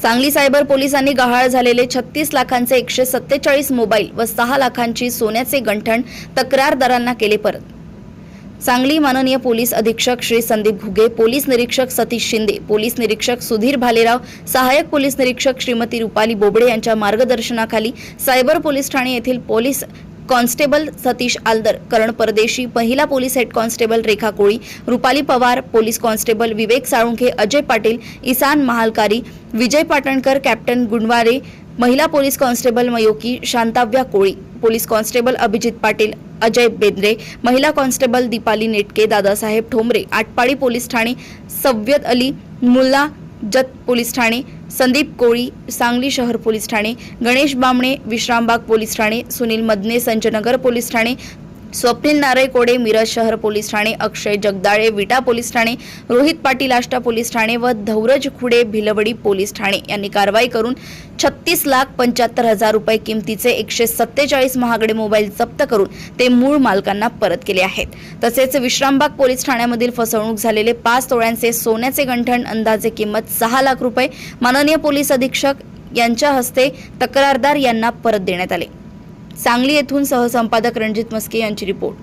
Sangli cyber पोलिसांनी गहाळ झालेले 36 लाखांचे 147 मोबाईल व 6 लाखांची सोन्याचे गंठण तक्रारदारांना केले परत। सांगली माननीय पोलीस अधीक्षक श्री संदीप घुगे, पोलीस निरीक्षक सतीश शिंदे, पोलीस निरीक्षक सुधीर भालेराव, सहाय्यक पोलीस निरीक्षक श्रीमती रुपाली बोबडे यांच्या मार्गदर्शनाखाली सायबर पोलीस ठाणे येथील पोलीस कॉन्स्टेबल सतीश आलदर, करण परदेशी, महिला पोलीस हेड कॉन्स्टेबल रेखा कोळी, रुपाली पवार, पोलीस कॉन्स्टेबल विवेक साळुंखे, अजय पाटील, ईसान महालकारी, विजय पाटणकर, कॅप्टन गुंडवारे, महिला पोलीस कॉन्स्टेबल मयोकी, शांताव्या कोळी, पोलीस कॉन्स्टेबल अभिजित पाटील, अजय बेंद्रे, महिला कॉन्स्टेबल दीपाली नेटके, दादासाहेब ठोंबरे, आटपाडी पोलीस ठाणे, सव्यद अली, मुल्ला जत पोलीस ठाणे, संदीप कोळी, सांगली शहर police Thane, Ganesh Bamne, Vishrambag police Thane, Sunil Madane, Sanjaynagar police Thane, Swapnil नारळकोडे, Miraj शहर पोलीस ठाणे, अक्षय जगदाळे, विटा पोलीस ठाणे, रोहित पाटील आष्टा पोलीस ठाणे व धौरज खुडे भिलवडी पोलीस ठाणे यांनी कारवाई करून 36,75,000 रुपये किमतीचे 147 महागडे मोबाईल जप्त करून ते मूळ मालकांना परत केले आहेत। तसेच विश्रामबाग पोलीस ठाण्यामधील फसवणूक झालेले 5 तोळ्यांचे सोन्याचे गंठण अंदाजे किंमत 6 लाख रुपये माननीय पोलीस अधीक्षक यांच्या हस्ते तक्रारदार यांना परत देण्यात आले। सांगली येथून सहसंपादक रणजित मस्के यांची रिपोर्ट।